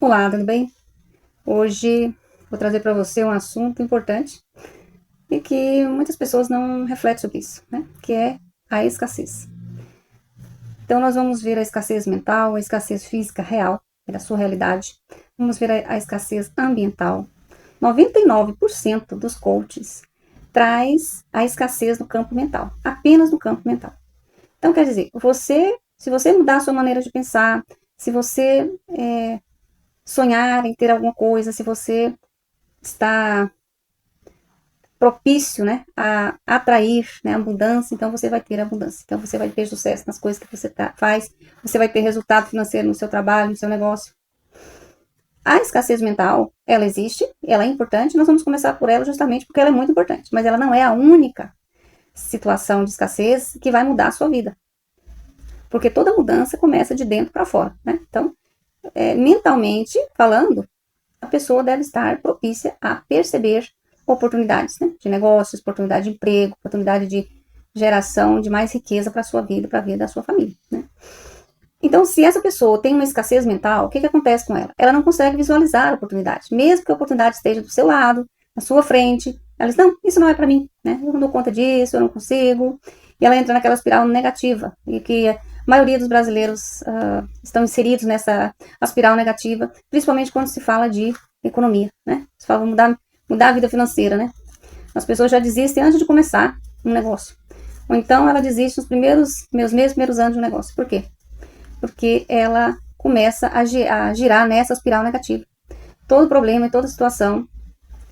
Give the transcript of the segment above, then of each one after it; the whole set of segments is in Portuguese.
Olá, tudo bem? Hoje vou trazer para você um assunto importante e que muitas pessoas não refletem sobre isso, né? Que é a escassez. Então, nós vamos ver a escassez mental, a escassez física real, da sua realidade. Vamos ver a escassez ambiental. 99% dos coaches traz a escassez no campo mental, apenas no campo mental. Então, quer dizer, se você mudar a sua maneira de pensar, se você sonhar em ter alguma coisa, se você está propício, né, a atrair, né, abundância, então você vai ter abundância. Então você vai ter sucesso nas coisas que você faz, você vai ter resultado financeiro no seu trabalho, no seu negócio. A escassez mental, ela existe, ela é importante, nós vamos começar por ela justamente porque ela é muito importante, mas ela não é a única situação de escassez que vai mudar a sua vida. Porque toda mudança começa de dentro para fora, né? Então, mentalmente falando, a pessoa deve estar propícia a perceber oportunidades, né, de negócios, oportunidade de emprego, oportunidade de geração de mais riqueza para a sua vida, para a vida da sua família, né? Então, se essa pessoa tem uma escassez mental, o que acontece com ela? Ela não consegue visualizar oportunidades, mesmo que a oportunidade esteja do seu lado, na sua frente. Ela diz, não, isso não é para mim, né? Eu não dou conta disso, eu não consigo. E ela entra naquela espiral negativa, e que a maioria dos brasileiros estão inseridos nessa espiral negativa, principalmente quando se fala de economia, né? Se fala mudar a vida financeira, né? As pessoas já desistem antes de começar um negócio. Ou então ela desiste nos primeiros anos de um negócio. Por quê? Porque ela começa a girar nessa espiral negativa. Todo problema e toda situação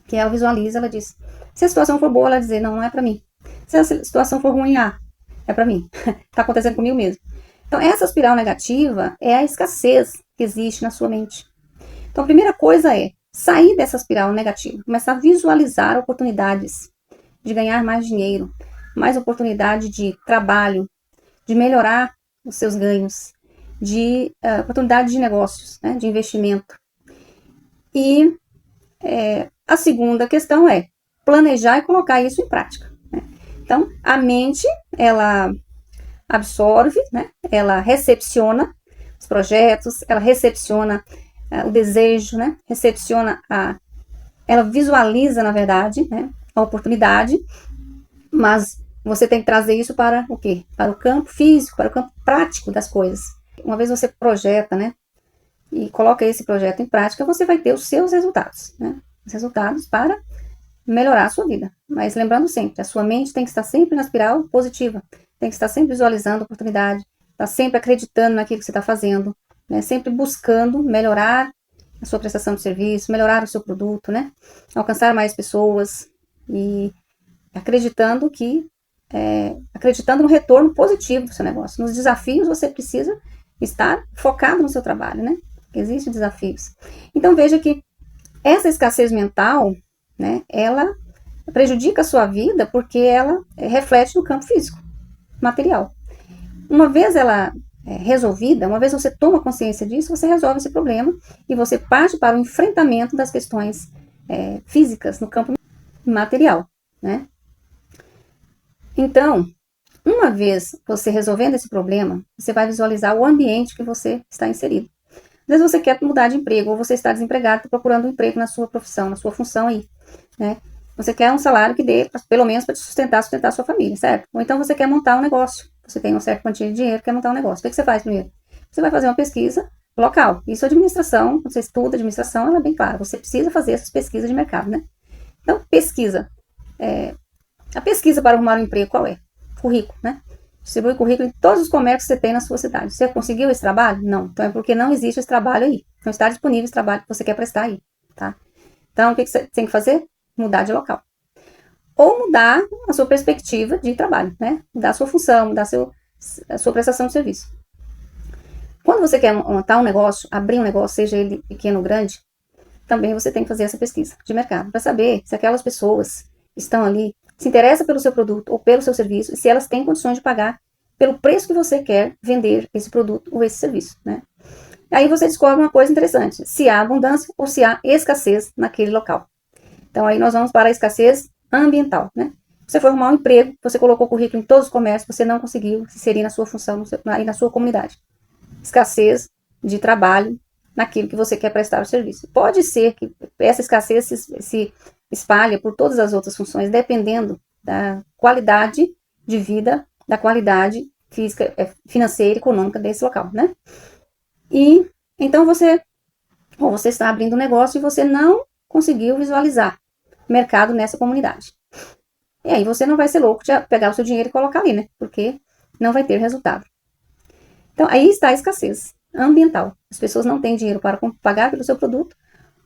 que ela visualiza, ela diz. Se a situação for boa, ela diz, não, não é para mim. Se a situação for ruim, é para mim. Tá acontecendo comigo mesmo. Então, essa espiral negativa é a escassez que existe na sua mente. Então, a primeira coisa é sair dessa espiral negativa, começar a visualizar oportunidades de ganhar mais dinheiro, mais oportunidade de trabalho, de melhorar os seus ganhos, de oportunidade de negócios, né, de investimento. E a segunda questão é planejar e colocar isso em prática. Né? Então, a mente, ela absorve, né, ela recepciona os projetos, ela recepciona o desejo, né, ela visualiza, na verdade, né, a oportunidade, mas você tem que trazer isso para o quê? Para o campo físico, para o campo prático das coisas. Uma vez você projeta, né, e coloca esse projeto em prática, você vai ter os seus resultados, né, os resultados para melhorar a sua vida. Mas lembrando sempre, a sua mente tem que estar sempre na espiral positiva, tem que estar sempre visualizando a oportunidade, estar sempre acreditando naquilo que você está fazendo, né, sempre buscando melhorar a sua prestação de serviço, melhorar o seu produto, né, alcançar mais pessoas e acreditando acreditando no retorno positivo do seu negócio. Nos desafios você precisa estar focado no seu trabalho, né? Existem desafios. Então veja que essa escassez mental, né, ela prejudica a sua vida porque ela reflete no campo físico, material. Uma vez ela resolvida, uma vez você toma consciência disso, você resolve esse problema e você parte para o enfrentamento das questões físicas no campo material, né? Então, uma vez você resolvendo esse problema, você vai visualizar o ambiente que você está inserido. Às vezes você quer mudar de emprego, ou você está desempregado, está procurando um emprego na sua profissão, na sua função aí, né? Você quer um salário que dê, pelo menos, para te sustentar a sua família, certo? Ou então você quer montar um negócio. Você tem uma certa quantia de dinheiro, quer montar um negócio. O que você faz primeiro? Você vai fazer uma pesquisa local. Isso é administração, quando você estuda administração, ela é bem clara. Você precisa fazer essas pesquisas de mercado, né? Então, pesquisa. A pesquisa para arrumar um emprego, qual é? Currículo, né? Distribui currículo em todos os comércios que você tem na sua cidade. Você conseguiu esse trabalho? Não. Então é porque não existe esse trabalho aí. Não está disponível esse trabalho que você quer prestar aí, tá? Então o que você tem que fazer? Mudar de local. Ou mudar a sua perspectiva de trabalho, né? Mudar a sua função, mudar a sua prestação de serviço. Quando você quer montar um negócio, abrir um negócio, seja ele pequeno ou grande, também você tem que fazer essa pesquisa de mercado para saber se aquelas pessoas que estão ali se interessam pelo seu produto ou pelo seu serviço e se elas têm condições de pagar pelo preço que você quer vender esse produto ou esse serviço, né? Aí você descobre uma coisa interessante, se há abundância ou se há escassez naquele local. Então aí nós vamos para a escassez ambiental, né? Você foi arrumar um emprego, você colocou o currículo em todos os comércios, você não conseguiu se inserir na sua função e na sua comunidade. Escassez de trabalho naquilo que você quer prestar o serviço. Pode ser que essa escassez se espalhe por todas as outras funções, dependendo da qualidade de vida, da qualidade física, financeira e econômica desse local, né? E então você está abrindo um negócio e você não conseguiu visualizar mercado nessa comunidade. E aí você não vai ser louco de pegar o seu dinheiro e colocar ali, né? Porque não vai ter resultado. Então aí está a escassez ambiental. As pessoas não têm dinheiro para pagar pelo seu produto,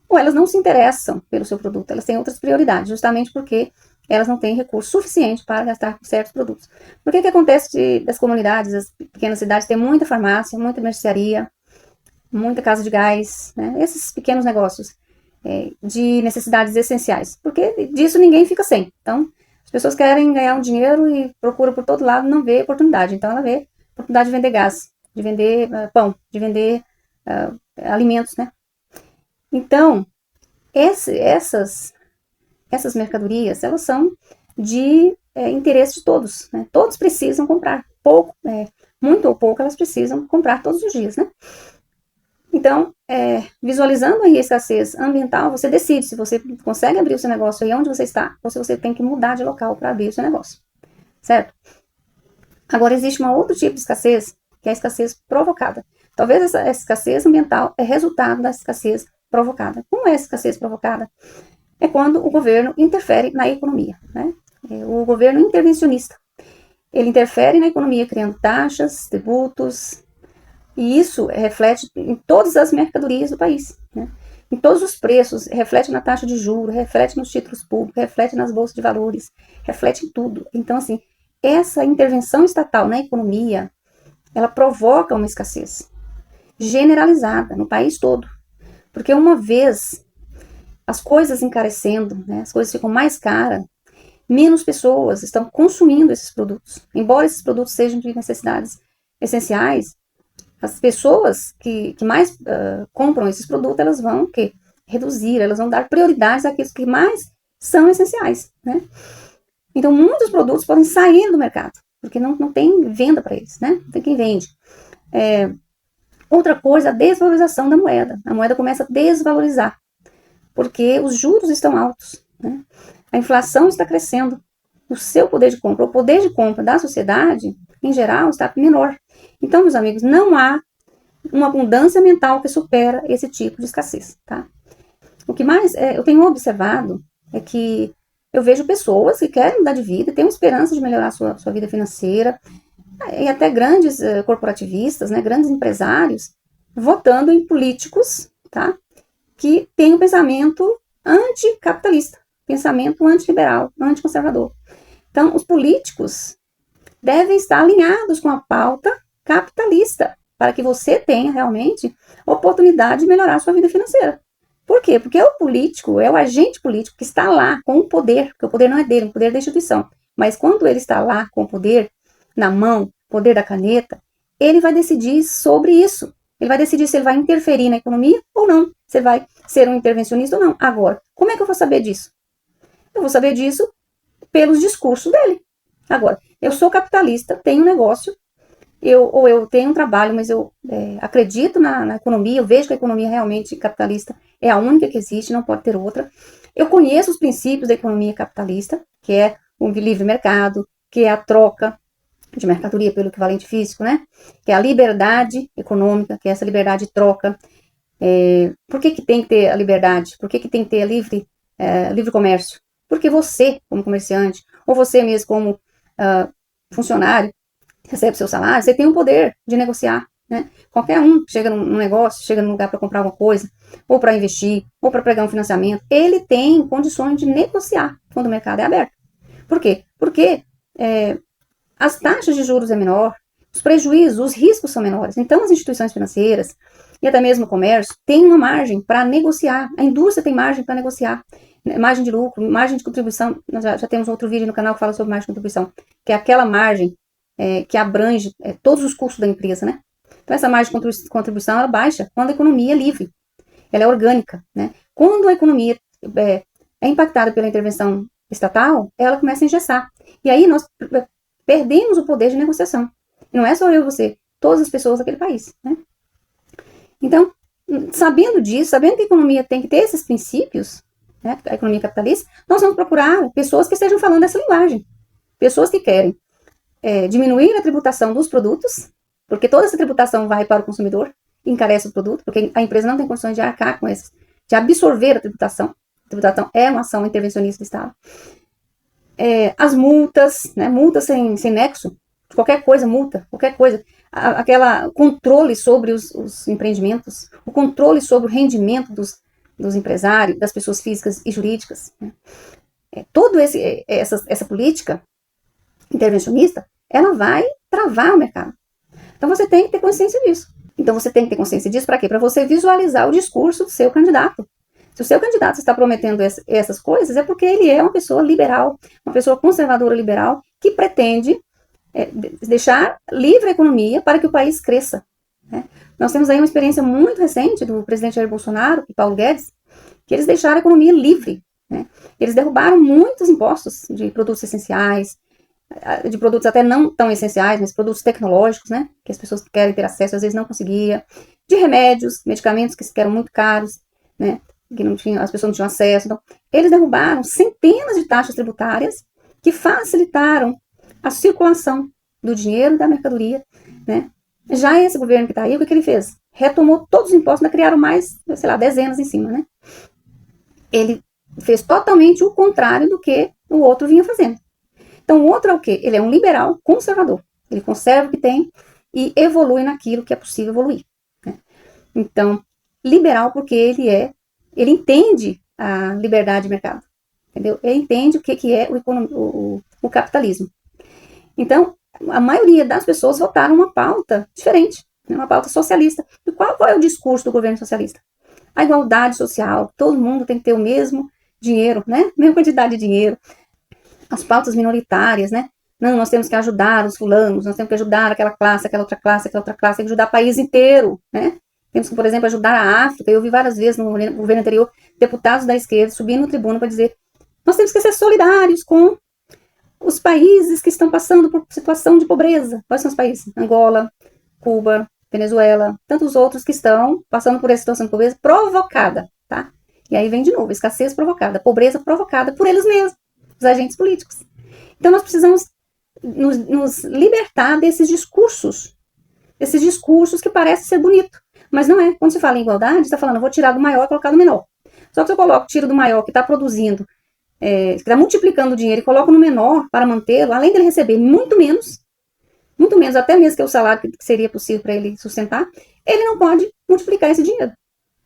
ou elas não se interessam pelo seu produto, elas têm outras prioridades, justamente porque elas não têm recurso suficiente para gastar com certos produtos. Por que acontece das comunidades, das pequenas cidades, tem muita farmácia, muita mercearia, muita casa de gás, né? Esses pequenos negócios de necessidades essenciais, porque disso ninguém fica sem. Então, as pessoas querem ganhar um dinheiro e procuram por todo lado, não vê oportunidade. Então, ela vê oportunidade de vender gás, de vender pão, de vender alimentos, né? Então, essas mercadorias, elas são de interesse de todos, né? Todos precisam comprar, muito ou pouco, elas precisam comprar todos os dias, né? Então, visualizando aí a escassez ambiental, você decide se você consegue abrir o seu negócio aí onde você está, ou se você tem que mudar de local para abrir o seu negócio, certo? Agora, existe um outro tipo de escassez, que é a escassez provocada. Talvez essa escassez ambiental é resultado da escassez provocada. Como é a escassez provocada? É quando o governo interfere na economia, né? O governo intervencionista. Ele interfere na economia criando taxas, tributos, e isso reflete em todas as mercadorias do país, né? Em todos os preços, reflete na taxa de juros, reflete nos títulos públicos, reflete nas bolsas de valores, reflete em tudo. Então, assim, essa intervenção estatal na economia, ela provoca uma escassez generalizada no país todo. Porque uma vez as coisas encarecendo, né, as coisas ficam mais caras, menos pessoas estão consumindo esses produtos. Embora esses produtos sejam de necessidades essenciais, as pessoas que mais compram esses produtos, elas vão reduzir, elas vão dar prioridade àqueles que mais são essenciais, né? Então, muitos produtos podem sair do mercado, porque não tem venda para eles, né? Não tem quem vende. Outra coisa, a desvalorização da moeda. A moeda começa a desvalorizar, porque os juros estão altos, né? A inflação está crescendo. O seu poder de compra, o poder de compra da sociedade, em geral, está menor. Então, meus amigos, não há uma abundância mental que supera esse tipo de escassez, tá? O que mais eu tenho observado é que eu vejo pessoas que querem mudar de vida, têm uma esperança de melhorar a sua vida financeira, e até grandes corporativistas, né, grandes empresários, votando em políticos, tá? Que têm um pensamento anticapitalista, pensamento antiliberal, anticonservador. Então, os políticos devem estar alinhados com a pauta capitalista, para que você tenha realmente oportunidade de melhorar a sua vida financeira. Por quê? Porque o político, é o agente político que está lá com o poder, porque o poder não é dele, o poder é da instituição. Mas quando ele está lá com o poder na mão, poder da caneta, ele vai decidir sobre isso. Ele vai decidir se ele vai interferir na economia ou não, se ele vai ser um intervencionista ou não. Agora, como é que eu vou saber disso? Eu vou saber disso pelos discursos dele. Agora, eu sou capitalista, tenho um negócio, eu tenho um trabalho, mas eu acredito na economia, eu vejo que a economia realmente capitalista é a única que existe, não pode ter outra. Eu conheço os princípios da economia capitalista, que é o livre mercado, que é a troca de mercadoria pelo equivalente físico, né? Que é a liberdade econômica, que é essa liberdade de troca. Por que tem que ter a liberdade? Por que tem que ter livre comércio? Porque você, como comerciante, ou você mesmo como funcionário, recebe seu salário, você tem o poder de negociar, né? Qualquer um que chega num negócio, chega num lugar para comprar alguma coisa, ou para investir, ou para pegar um financiamento, ele tem condições de negociar quando o mercado é aberto. Por quê? Porque as taxas de juros é menor, os prejuízos, os riscos são menores. Então, as instituições financeiras e até mesmo o comércio têm uma margem para negociar. A indústria tem margem para negociar. Margem de lucro, margem de contribuição. Nós já temos outro vídeo no canal que fala sobre margem de contribuição, que é aquela margem que abrange todos os custos da empresa, né? Então, essa margem de contribuição, ela baixa quando a economia é livre. Ela é orgânica, né? Quando a economia é impactada pela intervenção estatal, ela começa a engessar. E aí, nós perdemos o poder de negociação. E não é só eu e você, todas as pessoas daquele país, né? Então, Sabendo disso, sabendo que a economia tem que ter esses princípios, né, a economia capitalista, nós vamos procurar pessoas que estejam falando essa linguagem. Pessoas que querem diminuir a tributação dos produtos, porque toda essa tributação vai para o consumidor, encarece o produto, porque a empresa não tem condições de arcar com esses, de absorver a tributação. A tributação é uma ação intervencionista do Estado. As multas, né, multas sem nexo, qualquer coisa, multa, qualquer coisa. Aquela controle sobre os empreendimentos, o controle sobre o rendimento dos empresários, das pessoas físicas e jurídicas. Né? Toda essa política intervencionista, ela vai travar o mercado. Então você tem que ter consciência disso. Então você tem que ter consciência disso para quê? Para você visualizar o discurso do seu candidato. Se o seu candidato está prometendo essas coisas, é porque ele é uma pessoa liberal, uma pessoa conservadora liberal, que pretende deixar livre a economia para que o país cresça. Né? Nós temos aí uma experiência muito recente do presidente Jair Bolsonaro e Paulo Guedes, que eles deixaram a economia livre. Né? Eles derrubaram muitos impostos de produtos essenciais, de produtos até não tão essenciais, mas produtos tecnológicos, né? Que as pessoas querem ter acesso, às vezes não conseguia, de remédios, medicamentos que eram muito caros, né? Que não tinham, as pessoas não tinham acesso. Então, eles derrubaram centenas de taxas tributárias que facilitaram a circulação do dinheiro e da mercadoria, né? Já esse governo que está aí, o que ele fez? Retomou todos os impostos, ainda criaram mais, sei lá, dezenas em cima, né? Ele fez totalmente o contrário do que o outro vinha fazendo. Então, o outro é o quê? Ele é um liberal conservador. Ele conserva o que tem e evolui naquilo que é possível evoluir. Né? Então, liberal porque ele entende a liberdade de mercado. Entendeu? Ele entende o que é o capitalismo. Então, a maioria das pessoas votaram uma pauta diferente, né? Uma pauta socialista. E qual é o discurso do governo socialista? A igualdade social, todo mundo tem que ter o mesmo dinheiro, né? A mesma quantidade de dinheiro. As pautas minoritárias, né? Não, nós temos que ajudar os fulanos, nós temos que ajudar aquela classe, aquela outra classe, tem que ajudar o país inteiro, né? Temos que, por exemplo, ajudar a África. Eu vi várias vezes no governo anterior deputados da esquerda subindo no tribuna para dizer: nós temos que ser solidários com os países que estão passando por situação de pobreza. Quais são os países? Angola, Cuba, Venezuela, tantos outros que estão passando por essa situação de pobreza provocada, tá? E aí vem de novo, escassez provocada, pobreza provocada por eles mesmos, os agentes políticos. Então nós precisamos nos libertar desses discursos que parecem ser bonitos, mas não é. Quando se fala em igualdade, você está falando, eu vou tirar do maior e colocar no menor. Só que se eu tiro do maior que está produzindo, que está multiplicando o dinheiro e coloco no menor para mantê-lo, além dele receber muito menos, até mesmo que é o salário que seria possível para ele sustentar, ele não pode multiplicar esse dinheiro.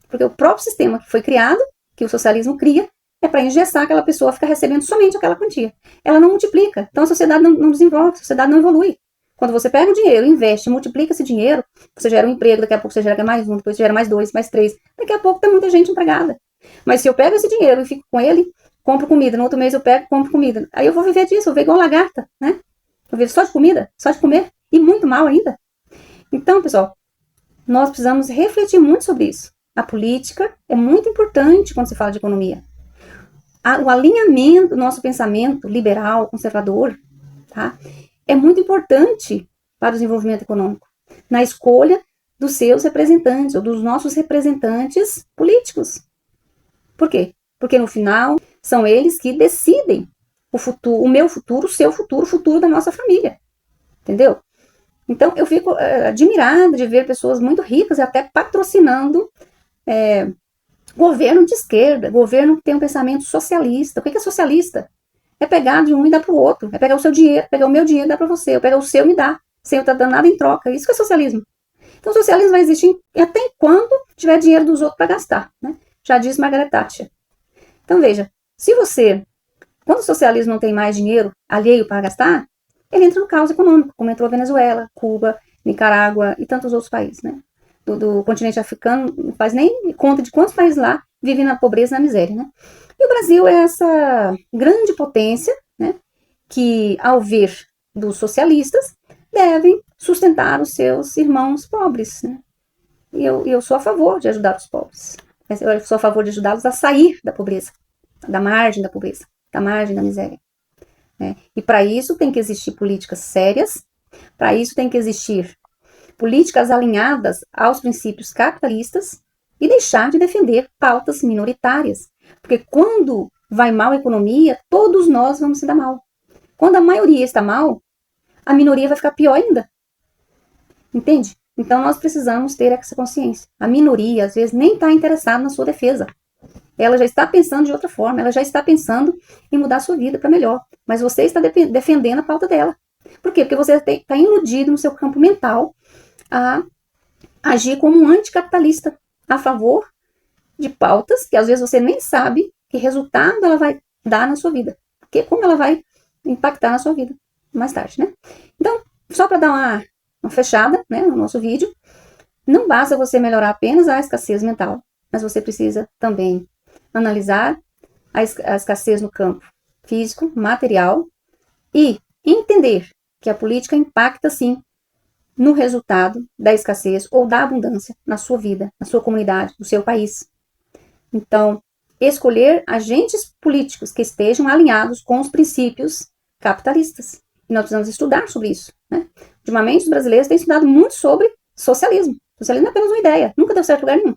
Porque o próprio sistema que foi criado, que o socialismo cria, é para engessar aquela pessoa a ficar recebendo somente aquela quantia. Ela não multiplica. Então a sociedade não desenvolve, a sociedade não evolui. Quando você pega o dinheiro, investe, multiplica esse dinheiro, você gera um emprego, daqui a pouco você gera mais um, depois você gera mais dois, mais três, daqui a pouco tem muita gente empregada. Mas se eu pego esse dinheiro e fico com ele, compro comida, no outro mês eu pego, compro comida, aí eu vou viver disso, eu vou viver igual lagarta, né? Eu vivo só de comida, só de comer, e muito mal ainda. Então, pessoal, nós precisamos refletir muito sobre isso. A política é muito importante quando se fala de economia. O alinhamento do nosso pensamento liberal, conservador, tá? É muito importante para o desenvolvimento econômico, na escolha dos seus representantes, ou dos nossos representantes políticos. Por quê? Porque no final, são eles que decidem o futuro, o meu futuro, o seu futuro, o futuro da nossa família. Entendeu? Então, eu fico admirada de ver pessoas muito ricas e até patrocinando governo de esquerda, governo que tem um pensamento socialista. O que é socialista? É pegar de um e dar para o outro. É pegar o seu dinheiro, pegar o meu dinheiro e dar para você. Eu pegar o seu e me dar, sem eu estar dando nada em troca. Isso que é socialismo. Então, o socialismo vai existir até enquanto tiver dinheiro dos outros para gastar. Né? Já diz Margaret Thatcher. Então, veja, quando o socialismo não tem mais dinheiro alheio para gastar, ele entra no caos econômico, como entrou a Venezuela, Cuba, Nicarágua e tantos outros países, né? Do continente africano, não faz nem conta de quantos países lá vivem na pobreza e na miséria, né? E o Brasil é essa grande potência, né? Que, ao ver dos socialistas, devem sustentar os seus irmãos pobres, né? E eu sou a favor de ajudar os pobres. Eu sou a favor de ajudá-los a sair da pobreza, da margem da pobreza, da margem da miséria. Né? E para isso tem que existir políticas sérias, para isso tem que existir políticas alinhadas aos princípios capitalistas, e deixar de defender pautas minoritárias. Porque quando vai mal a economia, todos nós vamos se dar mal. Quando a maioria está mal, a minoria vai ficar pior ainda. Entende? Então nós precisamos ter essa consciência. A minoria, às vezes, nem está interessada na sua defesa. Ela já está pensando de outra forma, ela já está pensando em mudar a sua vida para melhor. Mas você está defendendo a pauta dela. Por quê? Porque você está iludido no seu campo mental a agir como um anticapitalista, a favor de pautas que às vezes você nem sabe que resultado ela vai dar na sua vida. Porque como ela vai impactar na sua vida mais tarde, né? Então, só para dar uma fechada, né, no nosso vídeo, não basta você melhorar apenas a escassez mental, mas você precisa também analisar a escassez no campo físico, material e entender que a política impacta sim no resultado da escassez ou da abundância na sua vida, na sua comunidade, no seu país. Então, escolher agentes políticos que estejam alinhados com os princípios capitalistas. E nós precisamos estudar sobre isso, né? Ultimamente, os brasileiros têm estudado muito sobre socialismo. Socialismo é apenas uma ideia, nunca deu certo em lugar nenhum.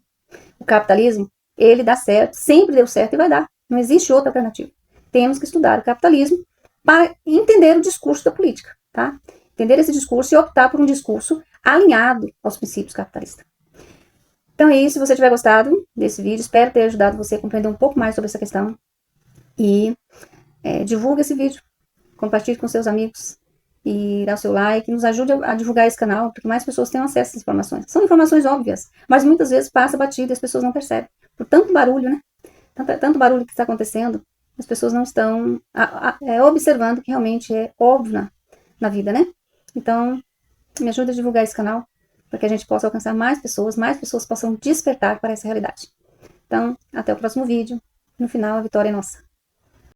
O capitalismo, ele dá certo, sempre deu certo e vai dar. Não existe outra alternativa. Temos que estudar o capitalismo para entender o discurso da política, tá? Entender esse discurso e optar por um discurso alinhado aos princípios capitalistas. Então é isso, se você tiver gostado desse vídeo, espero ter ajudado você a compreender um pouco mais sobre essa questão. E divulgue esse vídeo, compartilhe com seus amigos e dá o seu like, nos ajude a divulgar esse canal, porque mais pessoas tenham acesso a essas informações. São informações óbvias, mas muitas vezes passa batido e as pessoas não percebem. Por tanto barulho, né? Tanto barulho que está acontecendo, as pessoas não estão observando que realmente é óbvio na vida, né? Então, me ajuda a divulgar esse canal, para que a gente possa alcançar mais pessoas possam despertar para essa realidade. Então, até o próximo vídeo. No final, a vitória é nossa.